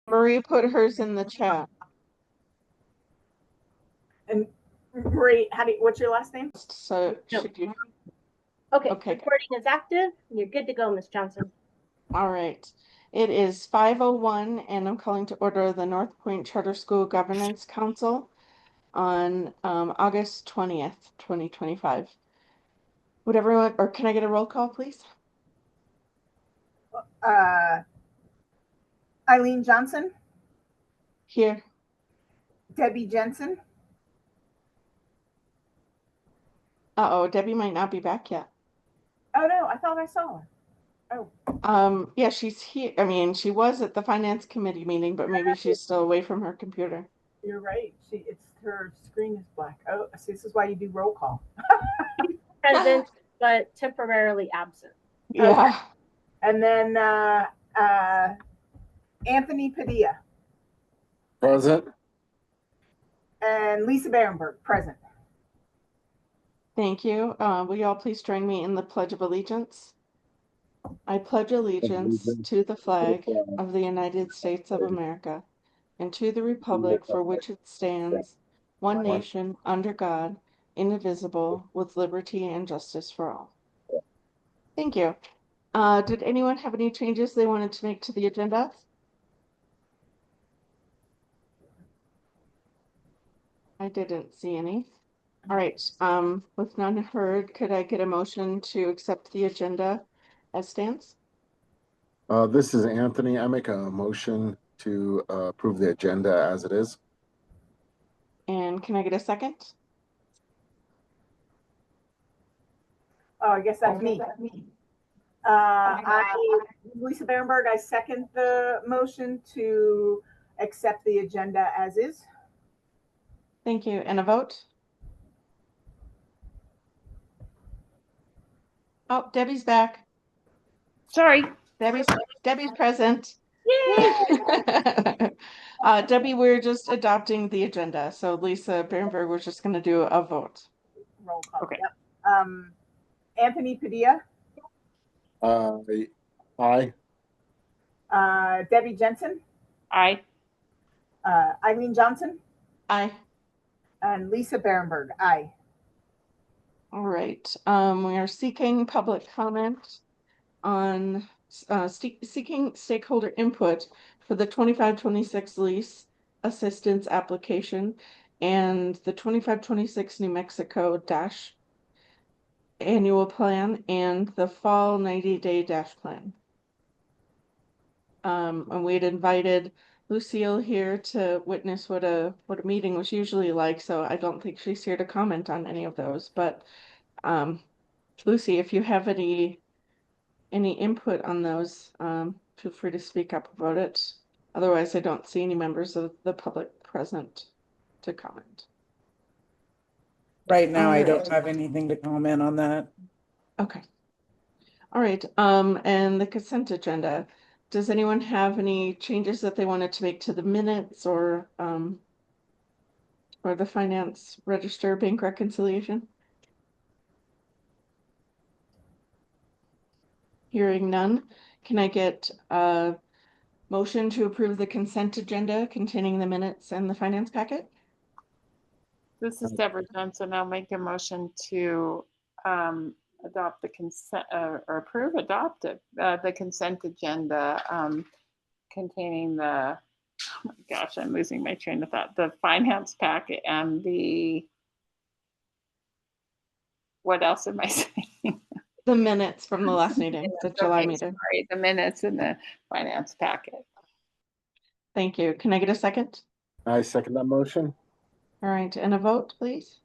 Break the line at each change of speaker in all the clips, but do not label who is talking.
Marie put hers in the chat.
And Marie, what's your last name?
So should you?
Okay,
Okay.
Recording is active. You're good to go, Ms. Johnson.
All right. It is 5:01, and I'm calling to order the Northpoint Charter School Governance Council on August 20th, 2025. Would everyone, or can I get a roll call, please?
Eileen Johnson.
Here.
Debbie Jensen.
Uh-oh, Debbie might not be back yet.
Oh no, I thought I saw her. Oh.
Yeah, she's here. I mean, she was at the Finance Committee meeting, but maybe she's still away from her computer.
You're right. Her screen is black. Oh, see, this is why you do roll call.
Present, but temporarily absent.
Yeah.
Okay. And then Anthony Padilla.
Present.
And Lisa Berenberg, present.
Thank you. Will you all please join me in the Pledge of Allegiance? I pledge allegiance to the flag of the United States of America and to the republic for which it stands, one nation, under God, indivisible, with liberty and justice for all. Thank you. Did anyone have any changes they wanted to make to the agenda? I didn't see any. All right. With none heard, could I get a motion to accept the agenda as stands?
This is Anthony. I make a motion to approve the agenda as it is.
And can I get a second?
Oh, I guess that's me. Lisa Berenberg, I second the motion to accept the agenda as is.
Thank you. And a vote? Oh, Debbie's back.
Sorry.
Debbie's present.
Yay!
Debbie, we're just adopting the agenda. So Lisa Berenberg, we're just going to do a vote.
Roll call.
Okay.
Yep. Anthony Padilla.
Aye.
Debbie Jensen.
Aye.
Eileen Johnson.
Aye.
And Lisa Berenberg. Aye.
All right. We are seeking public comment on seeking stakeholder input for the 25-26 lease assistance application and the 25-26 New Mexico dash annual plan and the fall 90-day dash plan. And we had invited Lucille here to witness what a meeting was usually like, so I don't think she's here to comment on any of those. But Lucy, if you have any input on those, feel free to speak up about it. Otherwise, I don't see any members of the public present to comment.
Right now, I don't have anything to comment on that.
Okay. All right. And the consent agenda. Does anyone have any changes that they wanted to make to the minutes or the finance register bank reconciliation? Hearing none, can I get a motion to approve the consent agenda containing the minutes and the finance packet?
This is Deborah Johnson. I'll make a motion to adopt the consent the consent agenda containing the, oh my gosh, I'm losing my train of thought, the finance packet and the, what else am I saying?
The minutes from the last meeting, the July meeting.
Sorry, the minutes in the finance packet.
Thank you. Can I get a second?
I second that motion.
All right, and a vote, please.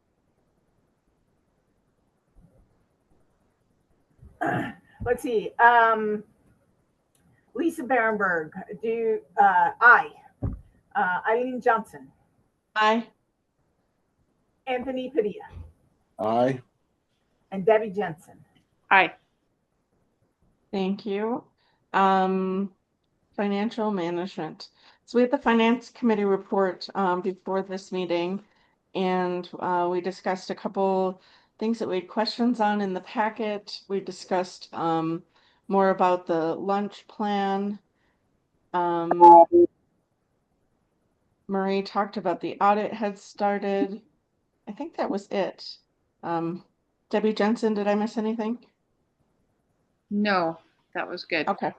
Let's see. Lisa Berenberg. Aye. Eileen Johnson.
Aye.
Anthony Padilla.
Aye.
And Debbie Jensen.
Aye.
Thank you. Financial management. So we had the finance committee report before this meeting, and we discussed a couple things that we had questions on in the packet. We discussed more about the lunch plan. Marie talked about the audit had started. I think that was it. Debbie Jensen, did I miss anything?
No, that was good.
Okay,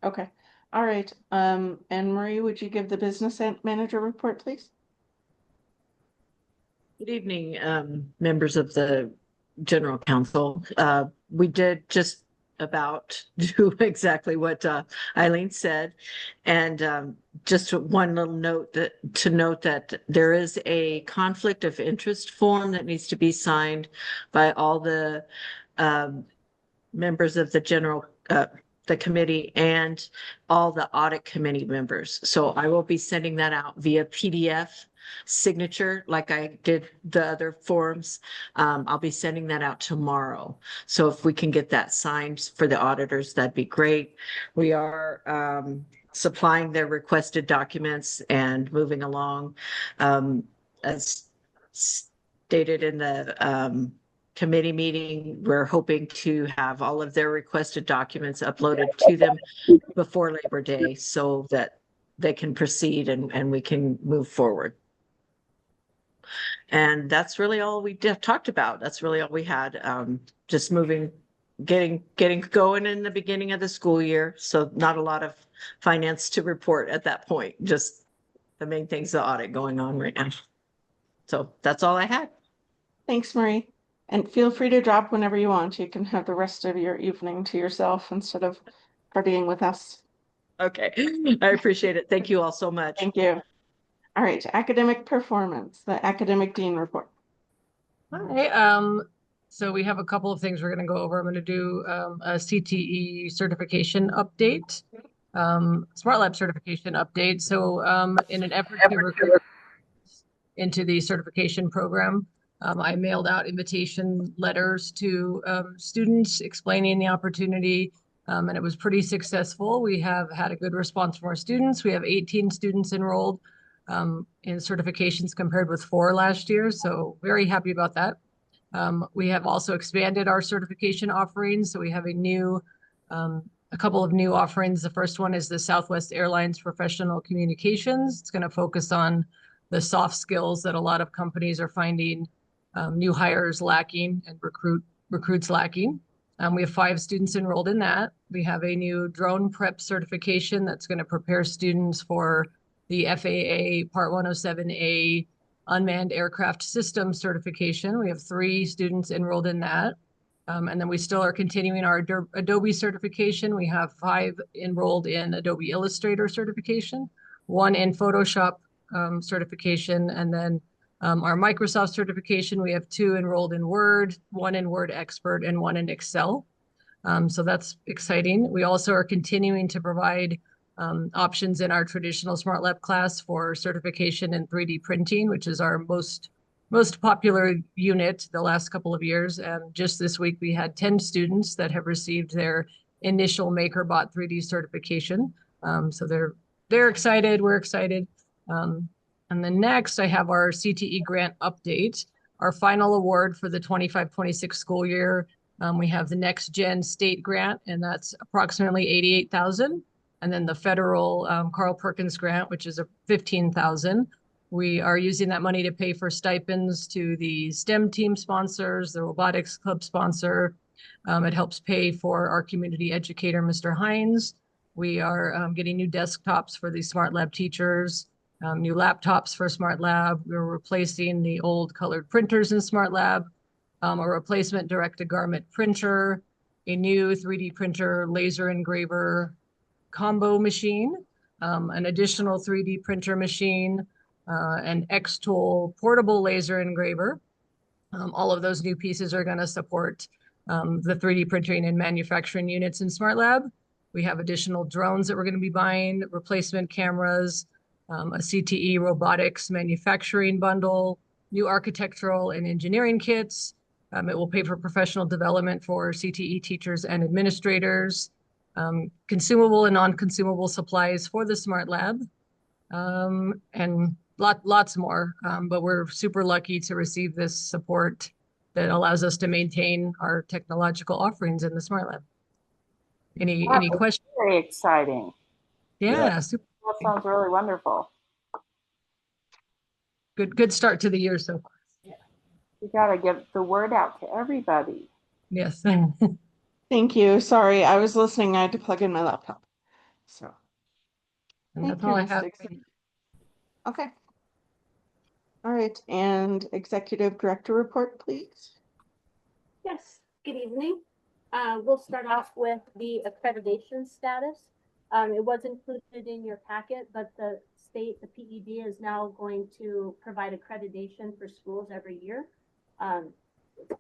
okay. All right. And Marie, would you give the business manager report, please?
Good evening, members of the General Council. We did just about do exactly what Eileen said. And just one little note to note that there is a conflict of interest form that needs to be signed by all the members of the committee and all the audit committee members. So I will be sending that out via PDF signature like I did the other forms. I'll be sending that out tomorrow. So if we can get that signed for the auditors, that'd be great. We are supplying their requested documents and moving along. As stated in the committee meeting, we're hoping to have all of their requested documents uploaded to them before Labor Day so that they can proceed and we can move forward. And that's really all we talked about. That's really all we had. Just getting going in the beginning of the school year. So not a lot of finance to report at that point. Just the main thing's the audit going on right now. So that's all I had.
Thanks, Marie. And feel free to drop whenever you want. You can have the rest of your evening to yourself instead of partying with us.
Okay, I appreciate it. Thank you all so much.
Thank you. All right, academic performance, the academic dean report.
Hi, so we have a couple of things we're going to go over. I'm going to do a CTE certification update, Smart Lab certification update. So in an effort to recruit into the certification program, I mailed out invitation letters to students explaining the opportunity, and it was pretty successful. We have had a good response from our students. We have 18 students enrolled in certifications compared with 4 last year. So very happy about that. We have also expanded our certification offerings. So we have a couple of new offerings. The first one is the Southwest Airlines Professional Communications. It's going to focus on the soft skills that a lot of companies are finding new hires lacking and recruits lacking. We have 5 students enrolled in that. We have a new drone prep certification that's going to prepare students for the FAA Part 107A Unmanned Aircraft System certification. We have 3 students enrolled in that. And then we still are continuing our Adobe certification. We have 5 enrolled in Adobe Illustrator certification, 1 in Photoshop certification, and then our Microsoft certification, we have 2 enrolled in Word, 1 in Word Expert, and 1 in Excel. So that's exciting. We also are continuing to provide options in our traditional Smart Lab class for certification in 3D printing, which is our most popular unit the last couple of years. And just this week, we had 10 students that have received their initial MakerBot 3D certification. So they're excited, we're excited. And then next, I have our CTE grant update, our final award for the 25-26 school year. We have the Next Gen State Grant, and that's approximately $88,000. And then the federal Carl Perkins Grant, which is a $15,000. We are using that money to pay for stipends to the STEM team sponsors, the robotics club sponsor. It helps pay for our community educator, Mr. Hines. We are getting new desktops for the Smart Lab teachers, new laptops for Smart Lab. We're replacing the old colored printers in Smart Lab, a replacement direct-to-garment printer, a new 3D printer, laser engraver combo machine, an additional 3D printer machine, an X-Tool portable laser engraver. All of those new pieces are going to support the 3D printing and manufacturing units in Smart Lab. We have additional drones that we're going to be buying, replacement cameras, a CTE robotics manufacturing bundle, new architectural and engineering kits. It will pay for professional development for CTE teachers and administrators, consumable and non-consumable supplies for the Smart Lab, and lots more. But we're super lucky to receive this support that allows us to maintain our technological offerings in the Smart Lab. Any questions?
Very exciting.
Yeah, super.
That sounds really wonderful.
good start to the year so far.
You gotta get the word out to everybody.
Yes.
Thank you. Sorry, I was listening. I had to plug in my laptop. So,
And
thank
that's
you,
all I
Ms.
have.
Dixon. Okay. All right, and Executive Director report, please.
Yes, good evening. We'll start off with the accreditation status. It was included in your packet, but the state, the PED, is now going to provide accreditation for schools every year.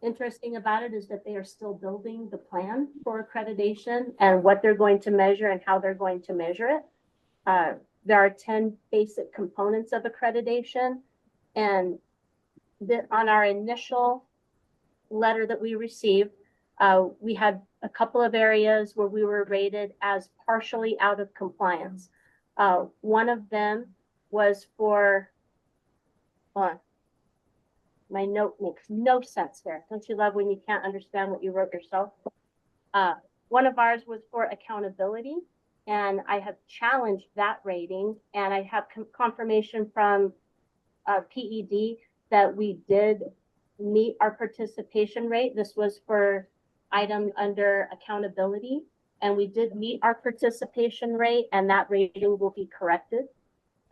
Interesting about it is that they are still building the plan for accreditation and what they're going to measure and how they're going to measure it. There are 10 basic components of accreditation, and on our initial letter that we received, we had a couple of areas where we were rated as partially out of compliance. One of them was for, my note makes no sense here. Don't you love when you can't understand what you wrote yourself? One of ours was for accountability, and I have challenged that rating, and I have confirmation from PED that we did meet our participation rate. This was for item under accountability, and we did meet our participation rate, and that rating will be corrected.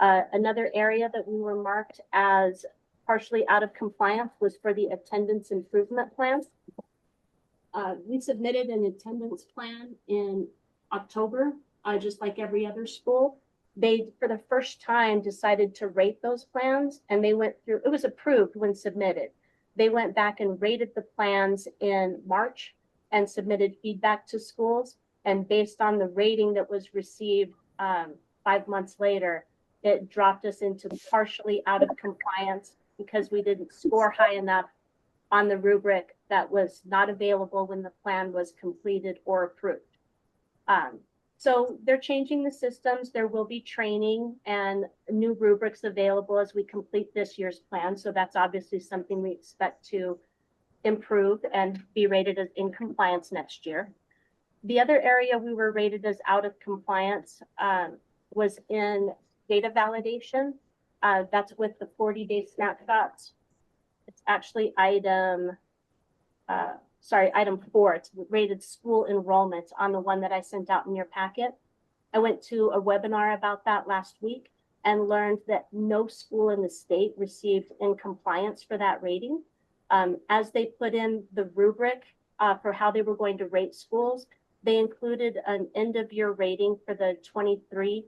Another area that we were marked as partially out of compliance was for the attendance improvement plans. We submitted an attendance plan in October, just like every other school. They, for the first time, decided to rate those plans, and they went through, it was approved when submitted. They went back and rated the plans in March and submitted feedback to schools. And based on the rating that was received 5 months later, it dropped us into partially out of compliance because we didn't score high enough on the rubric that was not available when the plan was completed or approved. So they're changing the systems. There will be training and new rubrics available as we complete this year's plan. So that's obviously something we expect to improve and be rated as in compliance next year. The other area we were rated as out of compliance was in data validation. That's with the 40-day snapshots. It's actually item 4. It's rated school enrollment on the one that I sent out in your packet. I went to a webinar about that last week and learned that no school in the state received in compliance for that rating. As they put in the rubric for how they were going to rate schools, they included an end of year rating for the 23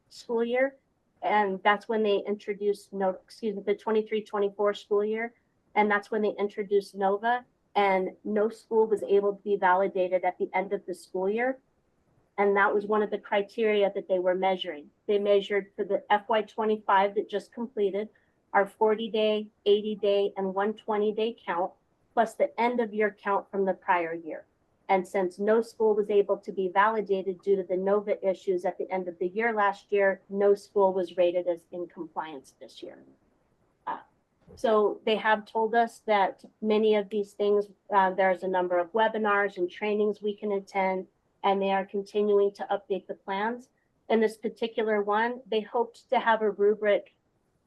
school year. And that's when they introduced, the 23-24 school year. And that's when they introduced NOVA, and no school was able to be validated at the end of the school year. And that was one of the criteria that they were measuring. They measured for the FY25 that just completed, our 40-day, 80-day, and 120-day count, plus the end of year count from the prior year. And since no school was able to be validated due to the NOVA issues at the end of the year last year, no school was rated as in compliance this year. So they have told us that many of these things, there's a number of webinars and trainings we can attend, and they are continuing to update the plans. In this particular one, they hoped to have a rubric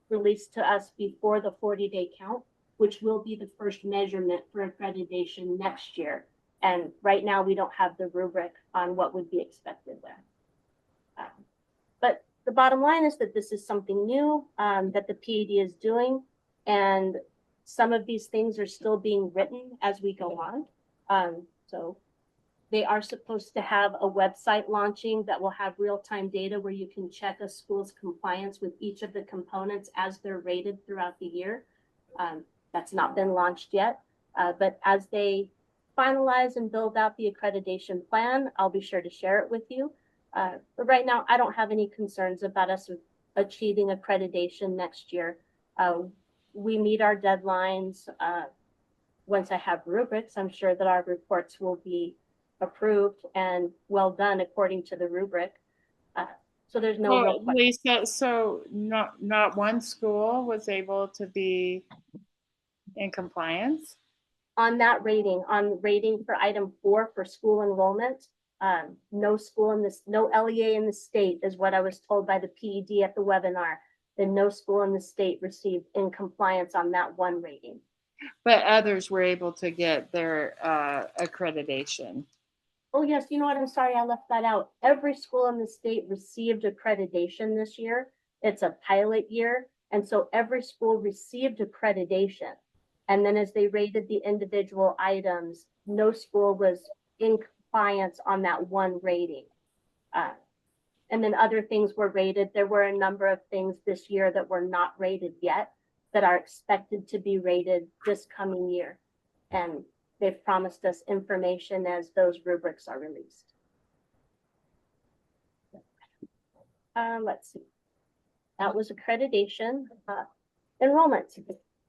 released to us before the 40-day count, which will be the first measurement for accreditation next year. And right now we don't have the rubric on what would be expected there. But the bottom line is that this is something new that the PED is doing. And some of these things are still being written as we go on. So they are supposed to have a website launching that will have real-time data where you can check a school's compliance with each of the components as they're rated throughout the year. That's not been launched yet, but as they finalize and build out the accreditation plan, I'll be sure to share it with you. But right now, I don't have any concerns about us achieving accreditation next year. We meet our deadlines. Once I have rubrics, I'm sure that our reports will be approved and well done according to the rubric. So there's no real question.
Lisa, so not one school was able to be in compliance?
On that rating, on rating for item 4 for school enrollment, no school in this, no LEA in the state is what I was told by the PED at the webinar. then no school in the state received in compliance on that one rating.
But others were able to get their accreditation.
Oh, yes, you know what? I'm sorry, I left that out. Every school in the state received accreditation this year. It's a pilot year. And so every school received accreditation. And then as they rated the individual items, no school was in compliance on that one rating. And then other things were rated. There were a number of things this year that were not rated yet that are expected to be rated this coming year. And they've promised us information as those rubrics are released. Let's see. That was accreditation. Enrollment.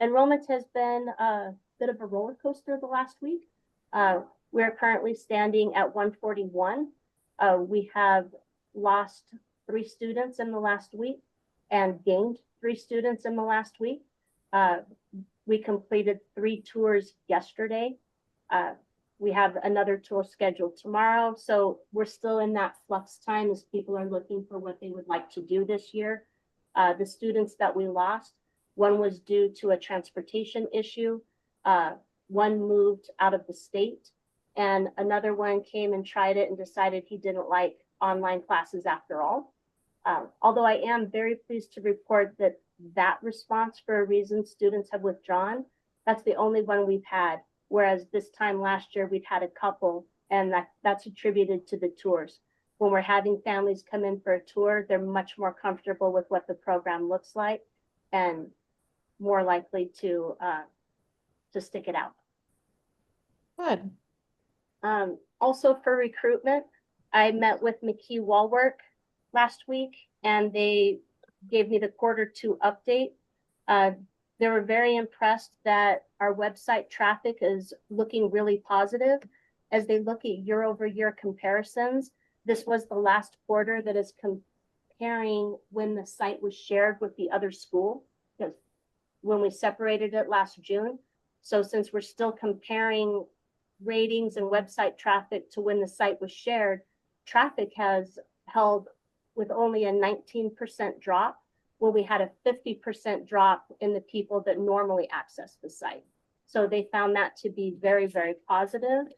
Enrollment has been a bit of a roller coaster the last week. We're currently standing at 141. We have lost 3 students in the last week and gained 3 students in the last week. We completed 3 tours yesterday. We have another tour scheduled tomorrow. So we're still in that flux time as people are looking for what they would like to do this year. The students that we lost, one was due to a transportation issue. One moved out of the state, and another one came and tried it and decided he didn't like online classes after all. Although I am very pleased to report that that response, for a reason students have withdrawn, that's the only one we've had. Whereas this time last year, we'd had a couple, and that's attributed to the tours. When we're having families come in for a tour, they're much more comfortable with what the program looks like and more likely to stick it out.
Good.
Also for recruitment, I met with McKee Wallwork last week, and they gave me the Q2 update. They were very impressed that our website traffic is looking really positive. As they look at year-over-year comparisons, this was the last quarter that is comparing when the site was shared with the other school, because when we separated it last June. So since we're still comparing ratings and website traffic to when the site was shared, traffic has held with only a 19% drop, when we had a 50% drop in the people that normally access the site. So they found that to be very, very positive.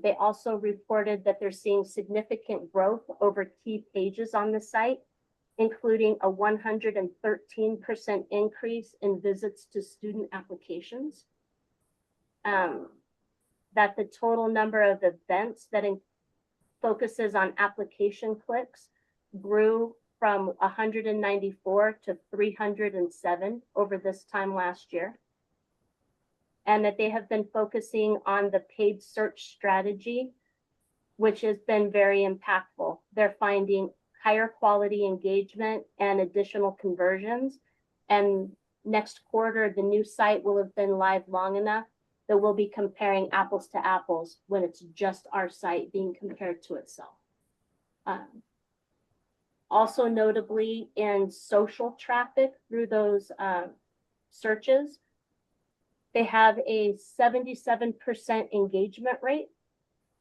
They also reported that they're seeing significant growth over key pages on the site, including a 113% increase in visits to student applications. That the total number of events that focuses on application clicks grew from 194 to 307 over this time last year. And that they have been focusing on the paid search strategy, which has been very impactful. They're finding higher quality engagement and additional conversions. And next quarter, the new site will have been live long enough that we'll be comparing apples to apples when it's just our site being compared to itself. Also notably in social traffic through those searches, they have a 77% engagement rate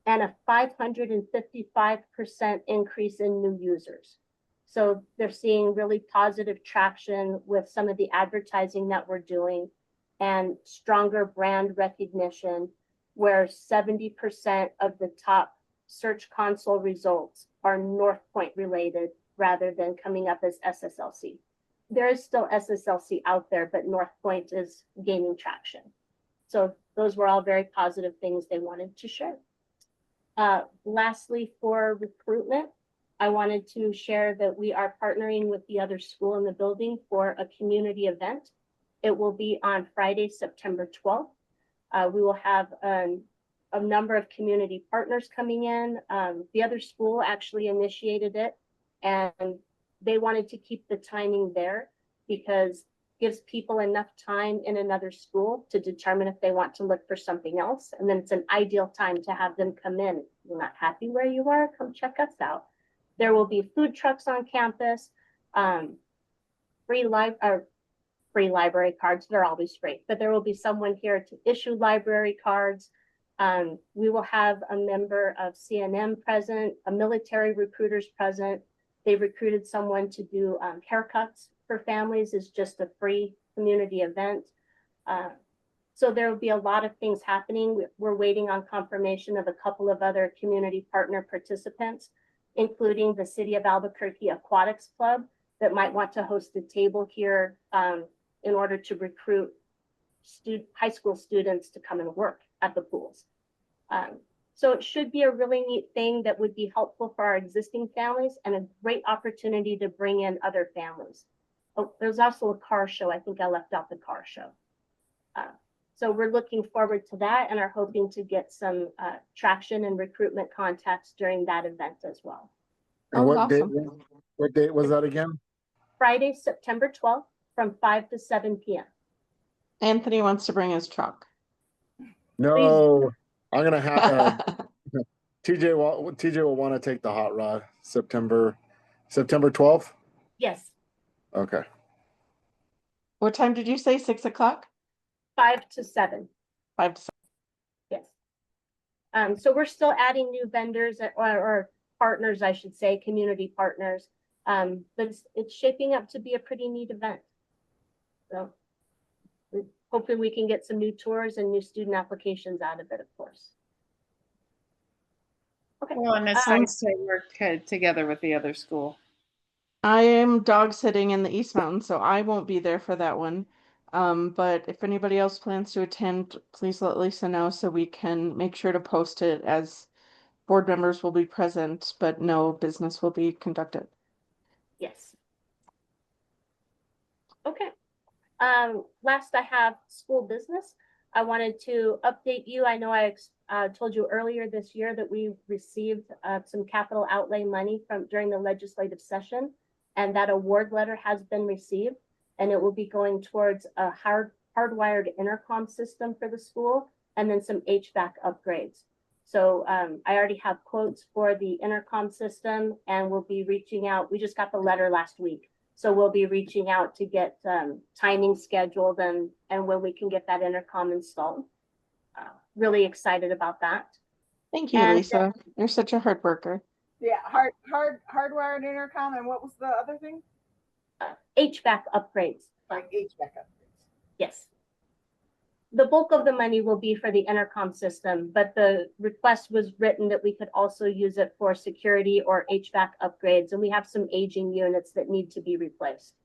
and a 555% increase in new users. So they're seeing really positive traction with some of the advertising that we're doing and stronger brand recognition, where 70% of the top Search Console results are Northpoint related rather than coming up as SSLC. There is still SSLC out there, but Northpoint is gaining traction. So those were all very positive things they wanted to share. Lastly, for recruitment, I wanted to share that we are partnering with the other school in the building for a community event. It will be on Friday, September 12th. We will have a number of community partners coming in. The other school actually initiated it, and they wanted to keep the timing there because it gives people enough time in another school to determine if they want to look for something else. And then it's an ideal time to have them come in. If you're not happy where you are, come check us out. There will be food trucks on campus, free library cards. They're always free, but there will be someone here to issue library cards. We will have a member of CNM present, a military recruiters present. They recruited someone to do haircuts for families is just a free community event. So there will be a lot of things happening. We're waiting on confirmation of a couple of other community partner participants, including the City of Albuquerque Aquatics Club that might want to host a table here in order to recruit high school students to come and work at the pools. So it should be a really neat thing that would be helpful for our existing families and a great opportunity to bring in other families. Oh, there's also a car show. I think I left out the car show. So we're looking forward to that and are hoping to get some traction and recruitment contacts during that event as well.
And
Oh,
what date,
awesome.
what date was that again?
Friday, September 12th from 5 to 7 p.m.
Anthony wants to bring his truck.
No, I'm gonna have, TJ will want to take the hot rod, September 12th?
Yes,
Okay.
What time did you say? 6 o'clock?
5 to 7.
5 to 7.
Yes. So we're still adding new vendors or partners, I should say, community partners. But it's shaping up to be a pretty neat event. So hopefully we can get some new tours and new student applications out of it, of course. Okay.
Well, and it's nice to work together with the other school.
I am dog sitting in the East Mountain, so I won't be there for that one. But if anybody else plans to attend, please let Lisa know so we can make sure to post it, as board members will be present, but no business will be conducted.
Yes. Okay. Last I have school business. I wanted to update you. I know I told you earlier this year that we received some capital outlay money during the legislative session, and that award letter has been received, and it will be going towards a hardwired intercom system for the school and then some HVAC upgrades. So I already have quotes for the intercom system, and we'll be reaching out. We just got the letter last week. So we'll be reaching out to get timing scheduled and when we can get that intercom installed. Really excited about that.
Thank you,
And
Lisa. You're such a hard worker.
Yeah, hardwired intercom, and what was the other thing?
HVAC upgrades.
Like HVAC upgrades.
Yes. The bulk of the money will be for the intercom system, but the request was written that we could also use it for security or HVAC upgrades, and we have some aging units that need to be replaced.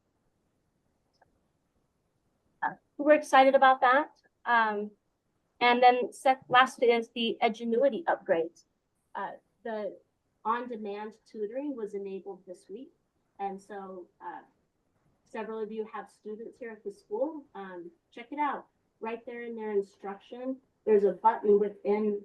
We're excited about that. And then last is the Edgenuity upgrades. The on-demand tutoring was enabled this week, and so several of you have students here at the school. Check it out. Right there in their instruction, there's a button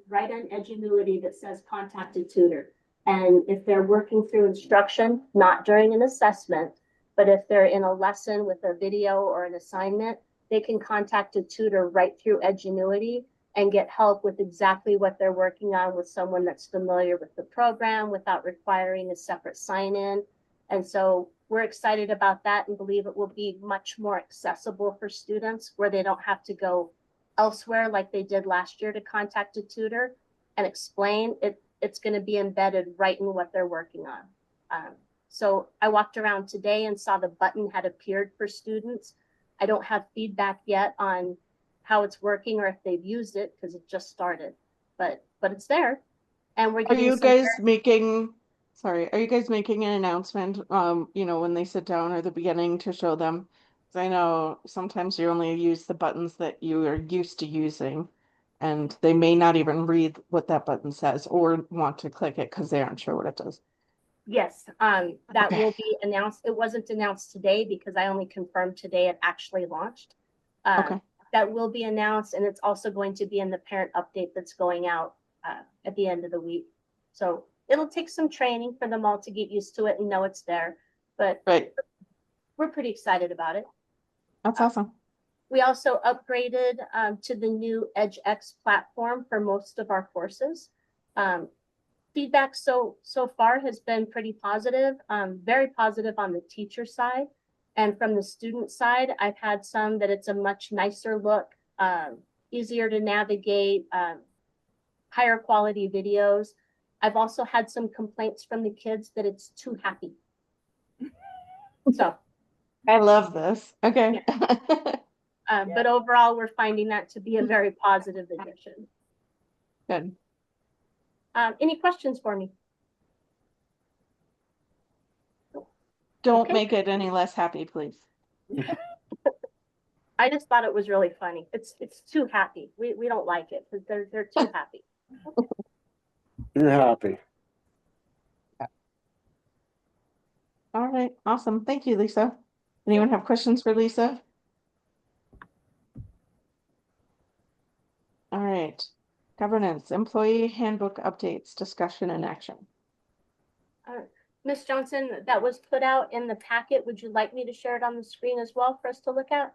right on Edgenuity that says contact a tutor. And if they're working through instruction, not during an assessment, but if they're in a lesson with a video or an assignment, they can contact a tutor right through Edgenuity and get help with exactly what they're working on with someone that's familiar with the program without requiring a separate sign-in. And so we're excited about that and believe it will be much more accessible for students where they don't have to go elsewhere like they did last year to contact a tutor and explain it. It's going to be embedded right in what they're working on. So I walked around today and saw the button had appeared for students. I don't have feedback yet on how it's working or if they've used it because it just started, but it's there. And we're
Are
getting
you
some
guys making, sorry, are you guys making an announcement, when they sit down or the beginning to show them? 'Cause I know sometimes you only use the buttons that you are used to using, and they may not even read what that button says or want to click it because they aren't sure what it does.
Yes, that
Okay.
will be announced. It wasn't announced today because I only confirmed today it actually launched.
Okay.
That will be announced, and it's also going to be in the parent update that's going out at the end of the week. So it'll take some training for them all to get used to it and know it's there, but
Right.
we're pretty excited about it.
That's awesome.
We also upgraded to the new EdgeX platform for most of our courses. Feedback so far has been pretty positive, very positive on the teacher side. And from the student side, I've had some that it's a much nicer look, easier to navigate, higher quality videos. I've also had some complaints from the kids that it's too happy. So
I love this. Okay.
But overall, we're finding that to be a very positive addition.
Good.
Any questions for me?
Don't
Okay.
make it any less happy, please.
I just thought it was really funny. It's too happy. We don't like it because they're too happy.
You're happy.
All right. Awesome. Thank you, Lisa. Anyone have questions for Lisa? All right. Governance, employee handbook updates, discussion and action.
Ms. Johnson, that was put out in the packet. Would you like me to share it on the screen as well for us to look at?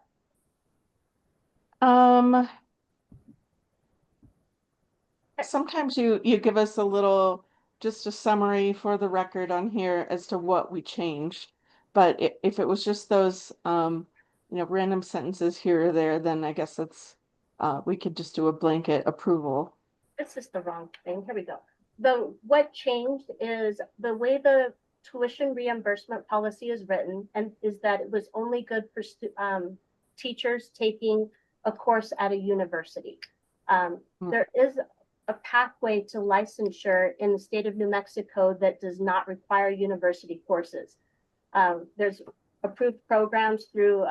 Sometimes you give us a little, just a summary for the record on here as to what we changed. But if it was just those, random sentences here or there, then I guess it's, we could just do a blanket approval.
This is the wrong thing. Here we go. What changed is the way the tuition reimbursement policy is written, and is that it was only good for teachers taking a course at a university. There is a pathway to licensure in the state of New Mexico that does not require university courses. There's approved programs through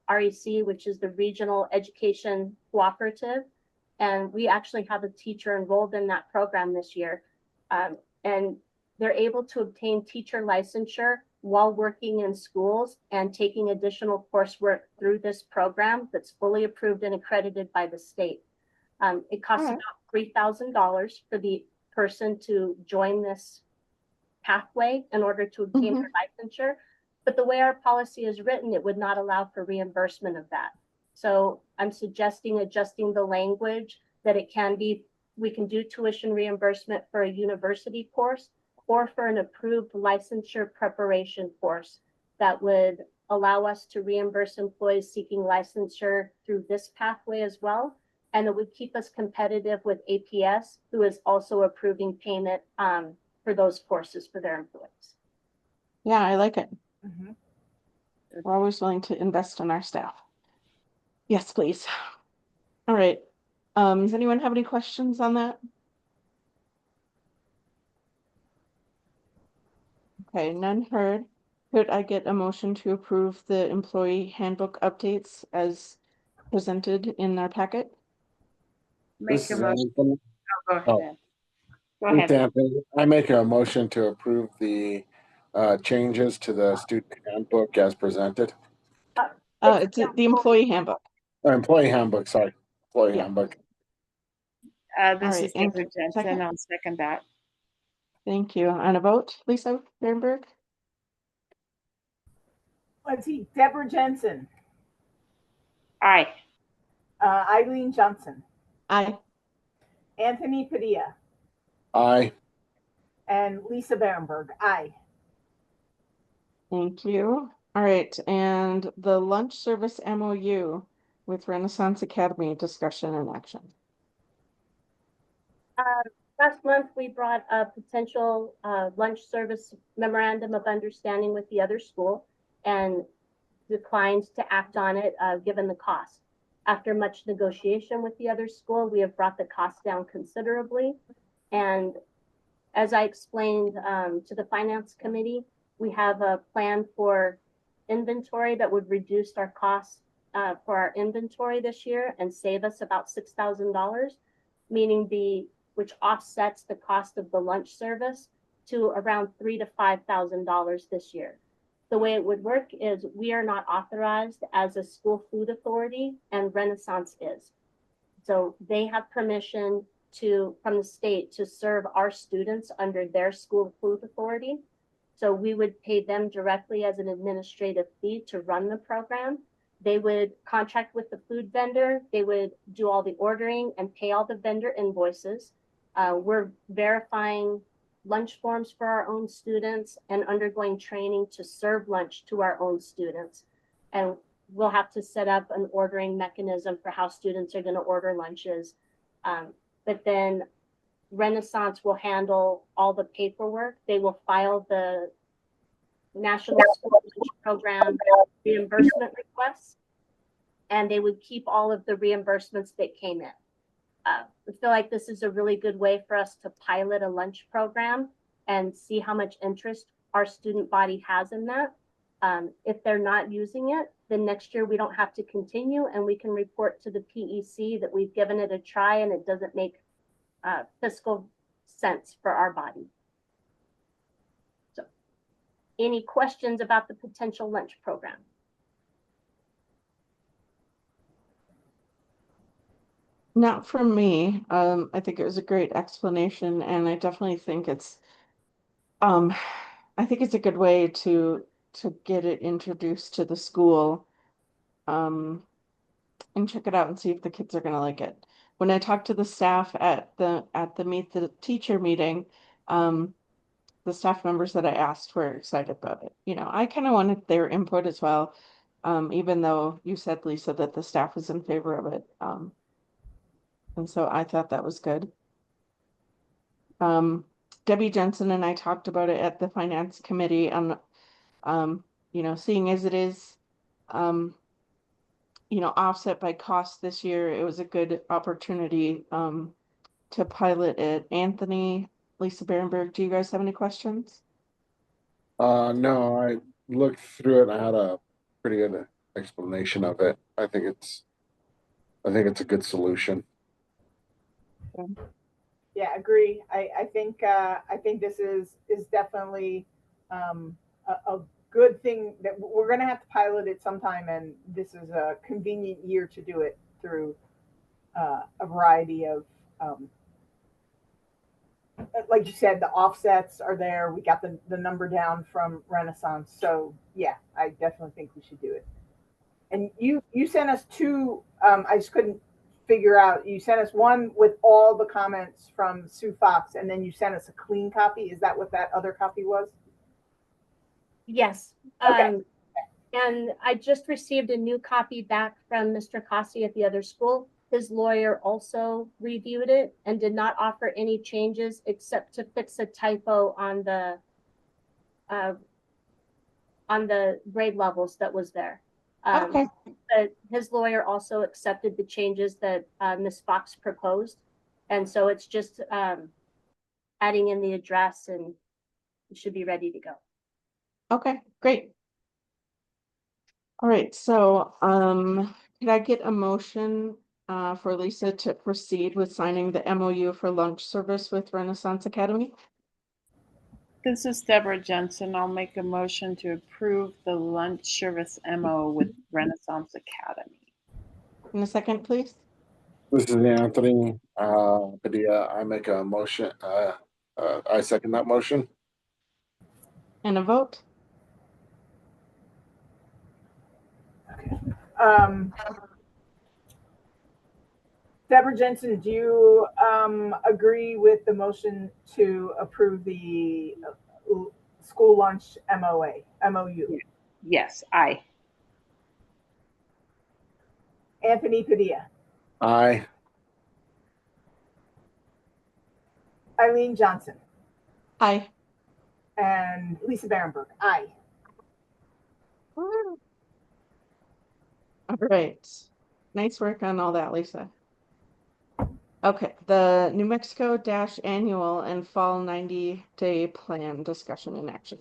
REC, which is the Regional Education Cooperative. And we actually have a teacher enrolled in that program this year. And they're able to obtain teacher licensure while working in schools and taking additional coursework through this program that's fully approved and accredited by the state. It costs about $3,000 for the person to join this pathway in order to obtain their licensure. But the way our policy is written, it would not allow for reimbursement of that. So I'm suggesting adjusting the language that it can be, we can do tuition reimbursement for a university course or for an approved licensure preparation course that would allow us to reimburse employees seeking licensure through this pathway as well. And it would keep us competitive with APS, who is also approving payment for those courses for their employees.
Yeah, I like it.
Mhm.
We're always willing to invest in our staff. Yes, please. All right. Does anyone have any questions on that? Okay, none heard. Could I get a motion to approve the employee handbook updates as presented in our packet?
Make
This
a
is
motion.
Anthony.
Go ahead.
Oh.
Ed. Go
It's
ahead.
Anthony. I make a motion to approve the changes to the student handbook as presented.
It's the employee handbook.
Employee handbook, sorry. Employee
Yeah.
handbook.
This
right,
is
and
Deborah Jensen.
second?
I'll second that.
Thank you. On a vote, Lisa Bernberg?
Let's see, Deborah Jensen,
Aye.
Eileen Johnson,
Aye.
Anthony Padilla,
Aye.
and Lisa Berenberg. Aye.
Thank you. All right, and the lunch service MOU with Renaissance Academy, discussion and action.
Last month, we brought a potential lunch service memorandum of understanding with the other school and declined to act on it given the cost. After much negotiation with the other school, we have brought the cost down considerably. And as I explained to the finance committee, we have a plan for inventory that would reduce our costs for our inventory this year and save us about $6,000, meaning which offsets the cost of the lunch service to around $3,000 to $5,000 this year. The way it would work is we are not authorized as a school food authority, and Renaissance is. So they have permission from the state to serve our students under their school food authority. So we would pay them directly as an administrative fee to run the program. They would contract with the food vendor. They would do all the ordering and pay all the vendor invoices. We're verifying lunch forms for our own students and undergoing training to serve lunch to our own students. And we'll have to set up an ordering mechanism for how students are going to order lunches. But then Renaissance will handle all the paperwork. They will file the National School Lunch Program reimbursement requests, and they would keep all of the reimbursements that came in. I feel like this is a really good way for us to pilot a lunch program and see how much interest our student body has in that. If they're not using it, then next year we don't have to continue, and we can report to the PEC that we've given it a try and it doesn't make fiscal sense for our body. So, any questions about the potential lunch program?
Not from me. I think it was a great explanation, and I definitely think um, I think it's a good way to get it introduced to the school, and check it out and see if the kids are gonna like it. When I talked to the staff at the Meet the Teacher meeting, the staff members that I asked were excited about it. You know, I kind of wanted their input as well, even though you said, Lisa, that the staff was in favor of it. And so I thought that was good. Debbie Jensen and I talked about it at the finance committee, and you know, seeing as it is you know, offset by cost this year, it was a good opportunity to pilot it. Anthony, Lisa Berenberg, do you guys have any questions?
No, I looked through it and I had a pretty good explanation of it. I think it's a good solution.
Yeah, agree. I think this is definitely a good thing that we're going to have to pilot it sometime, and this is a convenient year to do it through a variety of like you said, the offsets are there. We got the number down from Renaissance, so yeah, I definitely think we should do it. And you sent us two. I just couldn't figure out. You sent us one with all the comments from Sue Fox, and then you sent us a clean copy. Is that what that other copy was?
Yes.
Okay.
And I just received a new copy back from Mr. Kasi at the other school. His lawyer also reviewed it and did not offer any changes except to fix a typo on the grade levels that was there.
Okay.
But his lawyer also accepted the changes that Ms. Fox proposed. And so it's just adding in the address, and it should be ready to go.
Okay, great. All right, so could I get a motion for Lisa to proceed with signing the MOU for lunch service with Renaissance Academy?
This is Deborah Jensen. I'll make a motion to approve the lunch service MO with Renaissance Academy.
In a second, please.
This is Anthony Padilla. I make a motion. I second that motion.
And a vote?
Deborah Jensen, do you agree with the motion to approve the school lunch MOU?
Yes, aye.
Anthony Padilla,
Aye.
Eileen Johnson,
Aye.
and Lisa Berenberg. Aye.
All right. Nice work on all that, Lisa. Okay, the New Mexico Dash Annual and Fall 90-Day Plan discussion and action.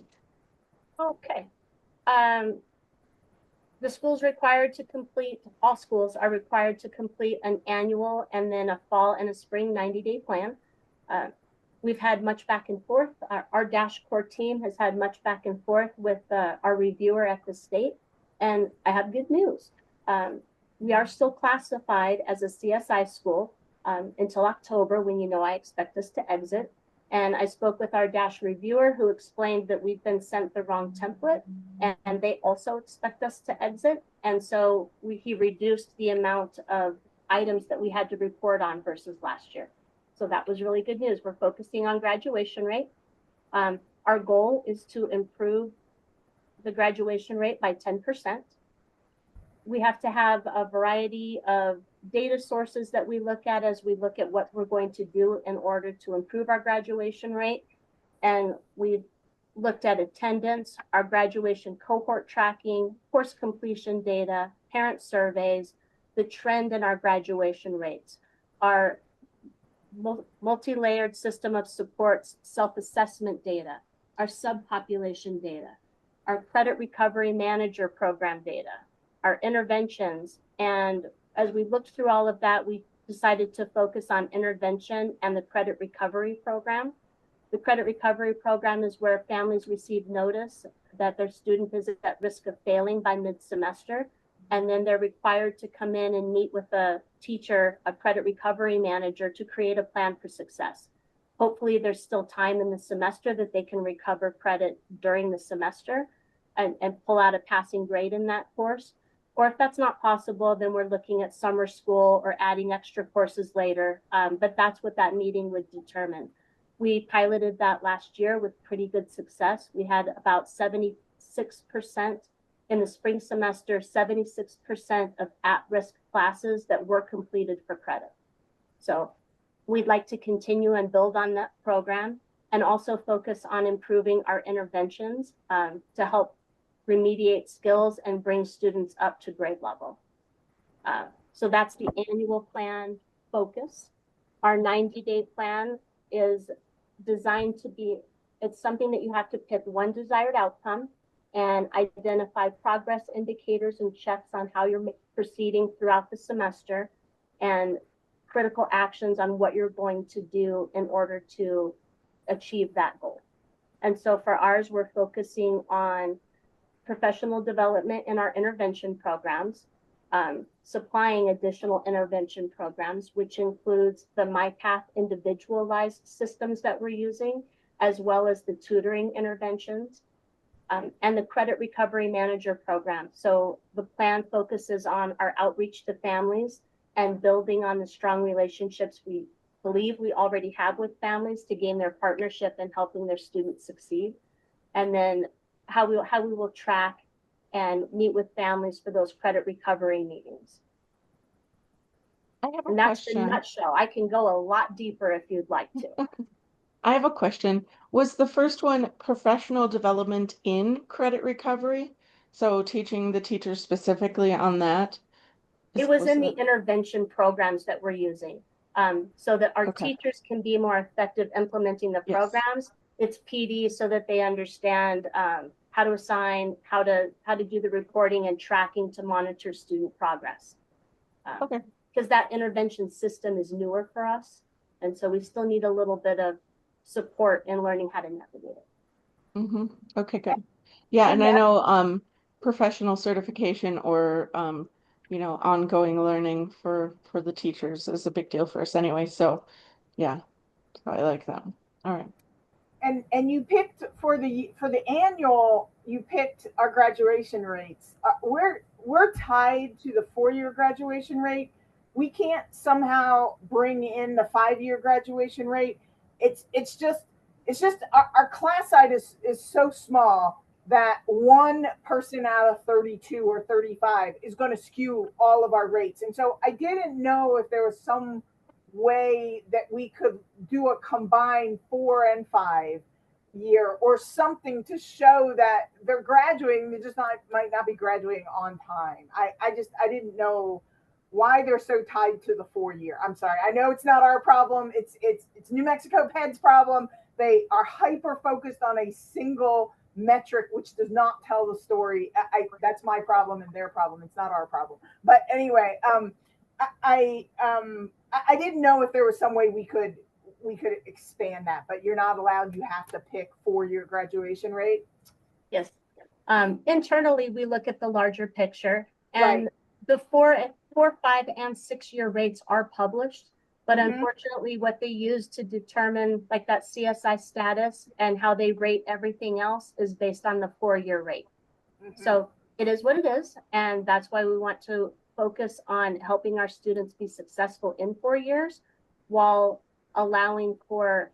Okay. The school's required to complete, all schools are required to complete an annual and then a fall and a spring 90-day plan. We've had much back and forth. Our Dash Core team has had much back and forth with our reviewer at the state. And I have good news. We are still classified as a CSI school until October, when I expect us to exit. And I spoke with our Dash reviewer, who explained that we've been sent the wrong template, and they also expect us to exit. And so he reduced the amount of items that we had to report on versus last year. So that was really good news. We're focusing on graduation rate. Our goal is to improve the graduation rate by 10%. We have to have a variety of data sources that we look at as we look at what we're going to do in order to improve our graduation rate. And we looked at attendance, our graduation cohort tracking, course completion data, parent surveys, the trend in our graduation rates, our multi-layered system of supports, self-assessment data, our subpopulation data, our credit recovery manager program data, our interventions. And as we looked through all of that, we decided to focus on intervention and the credit recovery program. The credit recovery program is where families receive notice that their student is at risk of failing by mid-semester, and then they're required to come in and meet with a teacher, a credit recovery manager, to create a plan for success. Hopefully there's still time in the semester that they can recover credit during the semester and pull out a passing grade in that course. Or if that's not possible, then we're looking at summer school or adding extra courses later. But that's what that meeting would determine. We piloted that last year with pretty good success. We had about 76% in the spring semester, 76% of at-risk classes that were completed for credit. So we'd like to continue and build on that program and also focus on improving our interventions to help remediate skills and bring students up to grade level. So that's the annual plan focus. Our 90-day plan is designed to be, it's something that you have to pick one desired outcome and identify progress indicators and checks on how you're proceeding throughout the semester and critical actions on what you're going to do in order to achieve that goal. And so for ours, we're focusing on professional development in our intervention programs, supplying additional intervention programs, which includes the MyPath individualized systems that we're using, as well as the tutoring interventions, and the credit recovery manager program. So the plan focuses on our outreach to families and building on the strong relationships we believe we already have with families to gain their partnership in helping their students succeed. And then how we will track and meet with families for those credit recovery meetings.
I have a
And that's the
question.
nutshell. I can go a lot deeper if you'd like to.
I have a question. Was the first one professional development in credit recovery? So teaching the teachers specifically on that?
It was in the intervention programs that we're using, so that our
Okay.
teachers can be more effective implementing the
Yes.
programs. It's PD so that they understand how to assign, how to do the reporting and tracking to monitor student progress.
Okay.
Because that intervention system is newer for us, and so we still need a little bit of support in learning how to navigate it.
Mm-hmm. Okay, good. Yeah, and I know professional certification or ongoing learning for the teachers is a big deal for us anyway. So yeah, so I like that. All right.
And you picked for the annual, you picked our graduation rates. We're tied to the 4-year graduation rate. We can't somehow bring in the 5-year graduation rate. It's just our class size is so small that one person out of 32 or 35 is going to skew all of our rates. And so I didn't know if there was some way that we could do a combined 4 and 5 year or something to show that they're graduating. They just might not be graduating on time. I didn't know why they're so tied to the 4-year. I'm sorry. I know it's not our problem. It's New Mexico PED's problem. They are hyper focused on a single metric, which does not tell the story. That's my problem and their problem. It's not our problem. But anyway, I didn't know if there was some way we could expand that, but you're not allowed. You have to pick 4-year graduation rate.
Yes. Internally, we look at the larger picture, and
Right.
the 4, 5, and 6-year rates are published. But unfortunately, what they use to determine like that CSI status and how they rate everything else is based on the 4-year rate. So it is what it is, and that's why we want to focus on helping our students be successful in 4 years while allowing for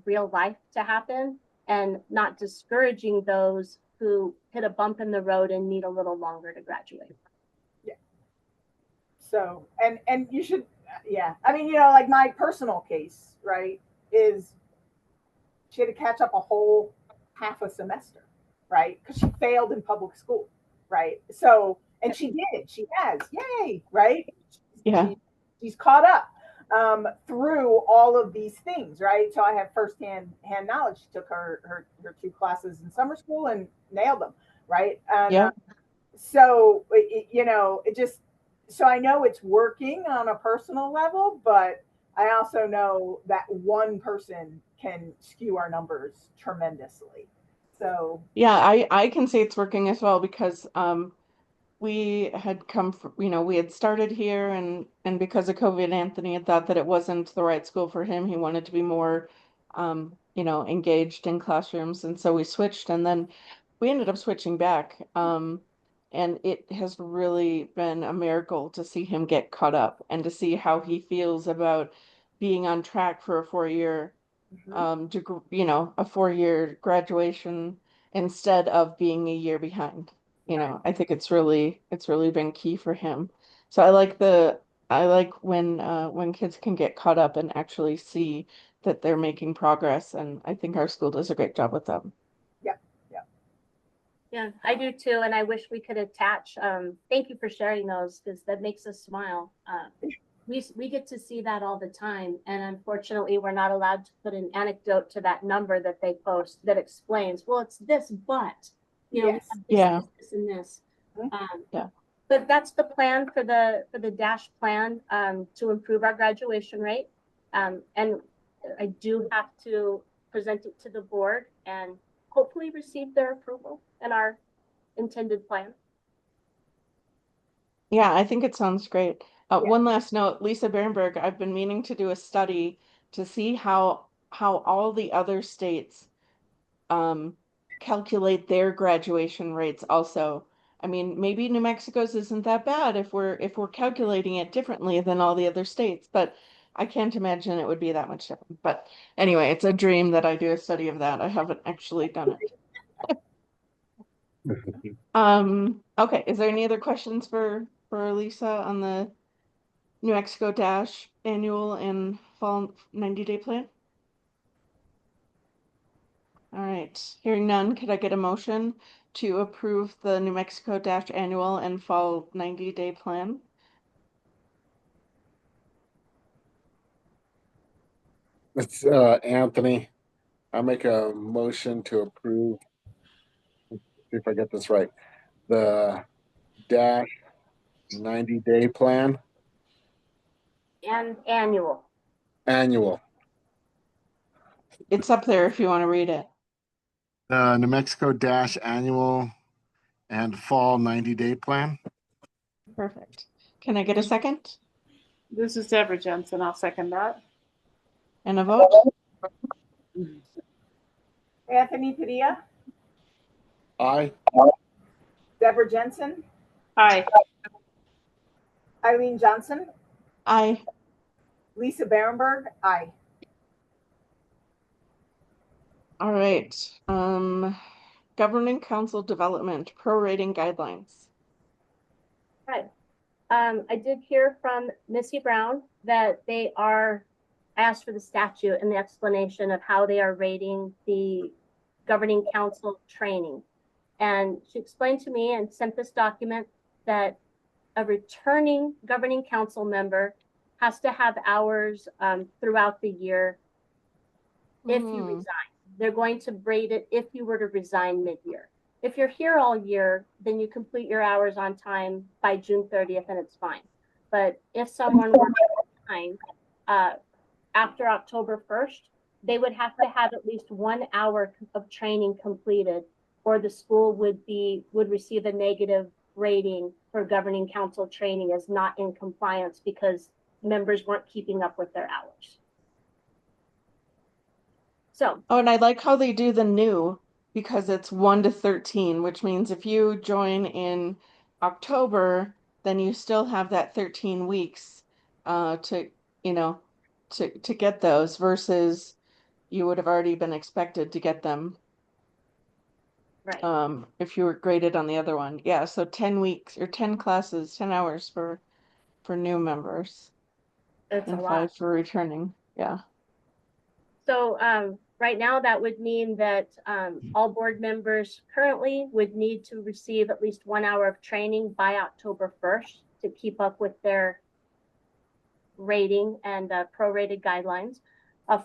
real life to happen and not discouraging those who hit a bump in the road and need a little longer to graduate.
Yeah. So, and you should, yeah. I mean, like my personal case, right, is she had to catch up a whole half a semester, right? Because she failed in public school, right? So, and she did. She has, yay, right?
Yeah.
She's caught up through all of these things, right? So I have firsthand knowledge. She took her 2 classes in summer school and nailed them, right? And
Yeah.
so it just, so I know it's working on a personal level, but I also know that one person can skew our numbers tremendously. So
Yeah, I can say it's working as well because we had come from, we had started here and because of COVID, Anthony had thought that it wasn't the right school for him. He wanted to be more engaged in classrooms. And so we switched and then we ended up switching back. And it has really been a miracle to see him get caught up and to see how he feels about being on track for a 4-year a 4-year graduation instead of being a year behind.
Right.
I think it's really been key for him. So I like when kids can get caught up and actually see that they're making progress, and I think our school does a great job with them.
Yeah, yeah,
Yeah, I do too, and I wish we could attach. Thank you for sharing those because that makes us smile. We get to see that all the time, and unfortunately, we're not allowed to put an anecdote to that number that they post that explains. Well, it's this, but we
yes.
have this,
Yeah.
this, and this.
Mhm.
Yeah.
But that's the plan for the DASH plan to improve our graduation rate. And I do have to present it to the board and hopefully receive their approval and our intended plan.
Yeah, I think it sounds great.
Yeah.
One last note, Lisa Berenberg, I've been meaning to do a study to see how all the other states um, calculate their graduation rates also. I mean, maybe New Mexico's isn't that bad if we're calculating it differently than all the other states, but I can't imagine it would be that much different. But anyway, it's a dream that I do a study of that. I haven't actually done it. Okay, is there any other questions for Lisa on the New Mexico Dash annual and fall 90-day plan? All right, hearing none, could I get a motion to approve the New Mexico Dash annual and fall 90-day plan?
It's Anthony. I make a motion to approve, see if I get this right, the Dash 90-day plan
And annual.
annual.
It's up there if you want to read it.
The New Mexico Dash annual and fall 90-day plan.
Perfect. Can I get a second
This is Deborah Jensen. I'll second that.
and a vote?
Anthony Padilla,
Aye.
Deborah Jensen,
Hi.
Eileen Johnson,
Aye.
Lisa Berenberg, aye.
All right. Governing council development prorating guidelines.
Right. I did hear from Missy Brown that they are asked for the statute and the explanation of how they are rating the governing council training. And she explained to me and sent this document that a returning governing council member has to have hours throughout the year if you resign. They're going to rate it if you were to resign mid-year. If you're here all year, then you complete your hours on time by June 30th and it's fine. But if someone were to resign after October 1st, they would have to have at least 1 hour of training completed, or the school would receive a negative rating for governing council training as not in compliance because members weren't keeping up with their hours. So,
Oh, and I like how they do the new because it's 1 to 13, which means if you join in October, then you still have that 13 weeks to, to get those versus you would have already been expected to get them
right.
if you were graded on the other one. Yeah, so 10 weeks or 10 classes, 10 hours for new members
It's a
and
lot.
5 for returning. Yeah.
So Right now, that would mean that all board members currently would need to receive at least 1 hour of training by October 1st to keep up with their rating and prorated guidelines.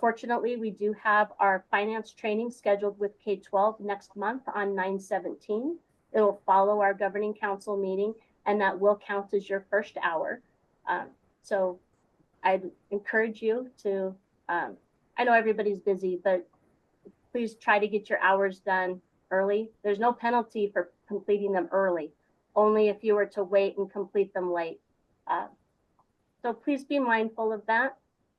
Fortunately, we do have our finance training scheduled with K-12 next month on 9/17. It'll follow our governing council meeting, and that will count as your first hour. So I'd encourage you to, I know everybody's busy, but please try to get your hours done early. There's no penalty for completing them early, only if you were to wait and complete them late. So please be mindful of that.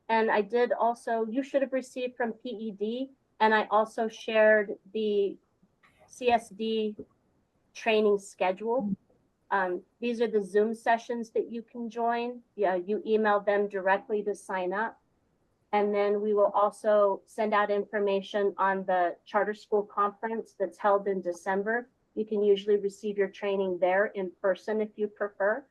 And I did also, you should have received from PED, and I also shared the CSD training schedule. These are the Zoom sessions that you can join. Yeah, you email them directly to sign up. And then we will also send out information on the charter school conference that's held in December. You can usually receive your training there in person if you prefer.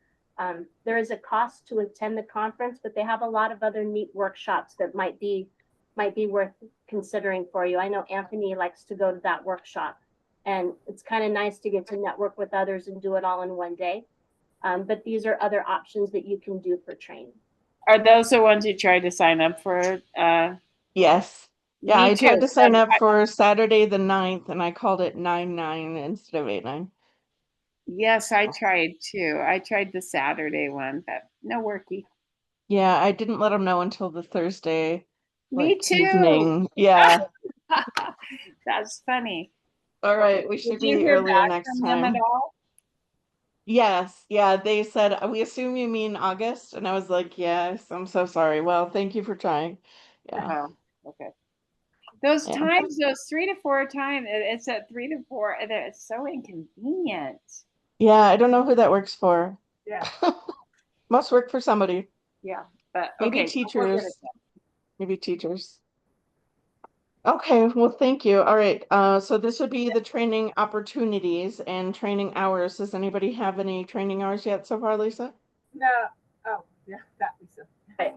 There is a cost to attend the conference, but they have a lot of other neat workshops that might be worth considering for you. I know Anthony likes to go to that workshop, and it's kind of nice to get to network with others and do it all in one day. But these are other options that you can do for training.
Are those the ones you tried to sign up for?
Yes. Yeah,
Me
I tried
too.
to sign up for Saturday the 9th, and I called it 9/9 instead of 8/9.
Yes, I tried too. I tried the Saturday one, but no worky.
Yeah, I didn't let them know until the Thursday,
Me
like,
too.
evening. Yeah.
That's funny.
All right, we
Did
should
you
be
hear
earlier
back
next
from them at
time.
all?
Yes, yeah, they said, we assume you mean August, and I was like, yes, I'm so sorry. Well, thank you for trying. Yeah,
Oh, okay. Those
yeah.
times, those 3 to 4 times, it's at 3 to 4, and it's so inconvenient.
Yeah, I don't know who that works for.
Yeah.
Must work for somebody.
Yeah, but
Maybe
okay. so we'll get it
teachers.
done.
Maybe teachers. Okay, well, thank you. All right, so this would be the training opportunities and training hours. Does anybody have any training hours yet so far, Lisa?
No. Oh, yeah, that Lisa.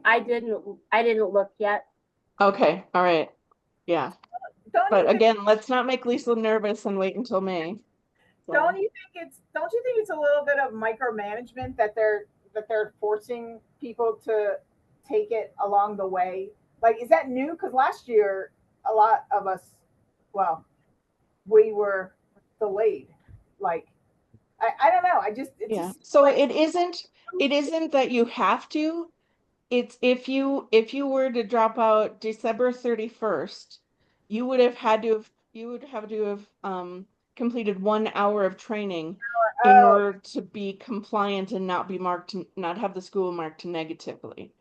I didn't look yet.
Okay, all right. Yeah.
Don't
But
you think,
again, let's not make Lisa nervous and wait until May. So,
don't you think it's a little bit of micromanagement that they're forcing people to take it along the way? Like, is that new? Because last year a lot of us, well, we were delayed. Like, I don't know. It
yeah.
just
So
like
it isn't that you have to. It's if you were to drop out December 31st, you would have to have completed 1 hour of training in
oh,
order to be compliant and not have the school marked negatively.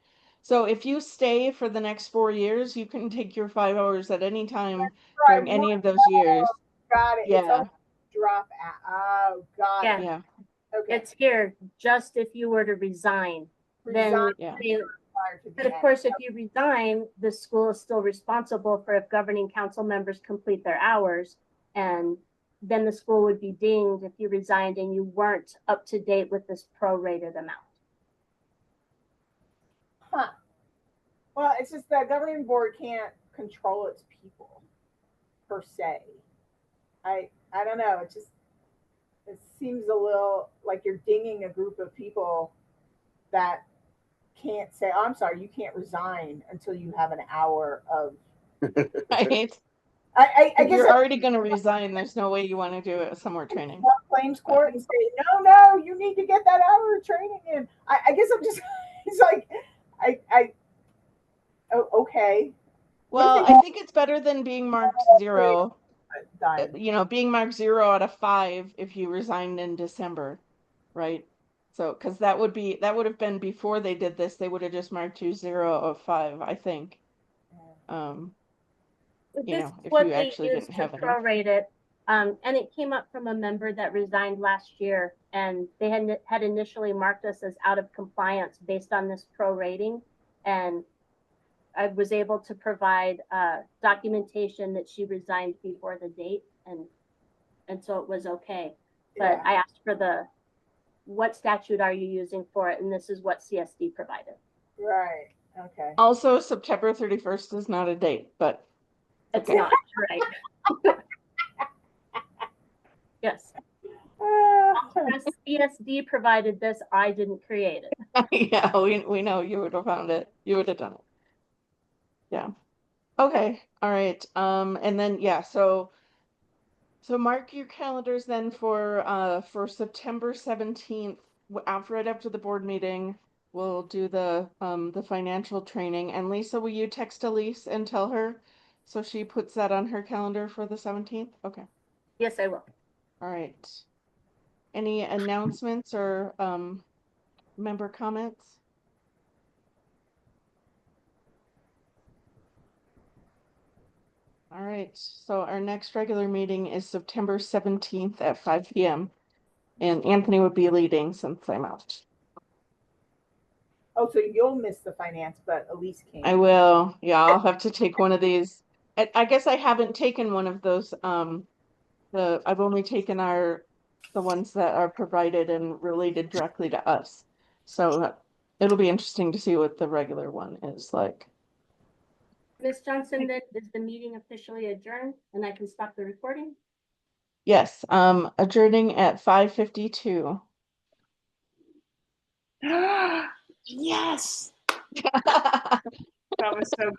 So if you stay for the next 4 years, you can take your 5 hours at any time
right.
during any of those years.
Got it. It's
Yeah,
all drop out. Oh, got
Yeah,
it.
yeah,
Okay.
it's here just if you were to resign.
Resign
Then,
yeah.
prior to
but
the
of
end.
course, if you resign, the school is still responsible for if governing council members complete their hours. And then the school would be dinged if you resigned and you weren't up to date with this prorated amount.
Huh. Well, it's just the governing board can't control its people per se. I don't know. It seems a little like you're dinging a group of people that can't say, oh, I'm sorry, you can't resign until you have an hour of.
Right.
I
If
guess
you're already going to resign, there's no way you want to do a summer training.
claims court and say, no, you need to get that hour of training in. I guess I'm just, it's like, oh, okay.
Well, I think it's better than being marked 0.
Done.
Being marked 0 out of 5 if you resigned in December, right? So, because that would have been before they did this, they would have just marked you 0 of 5, I think.
This is
If
what
you
they
actually
used
didn't
to
have any.
prorate it. And it came up from a member that resigned last year, and they had initially marked us as out of compliance based on this prorating. And I was able to provide documentation that she resigned before the date, and so it was okay. But
Yeah.
I asked for what statute are you using for it, and this is what CSD provided.
Right. Okay.
Also, September 31st is not a date, but
It's
Okay.
not, right? Yes, ESD provided this, I didn't create it.
Yeah, we know you would have found it. You would have done it. Yeah. Okay. All right. And then yeah, so mark your calendars then for September 17th, right after the board meeting, we'll do the financial training. And Lisa, will you text Elise and tell her so she puts that on her calendar for the 17th? Okay.
Yes, I will.
All right. Any announcements or member comments? All right, so our next regular meeting is September 17th at 5 p.m. And Anthony would be leading since I'm out.
Oh, so you'll miss the finance, but Elise
I
can.
will, yeah, I'll have to take one of these. I guess I haven't taken one of those, I've only taken the ones that are provided and related directly to us. So it'll be interesting to see what the regular one is like.
Ms. Johnson, then is the meeting officially adjourned and I can stop the recording?
Yes, adjourning at 5:52.
Yes, that was so good.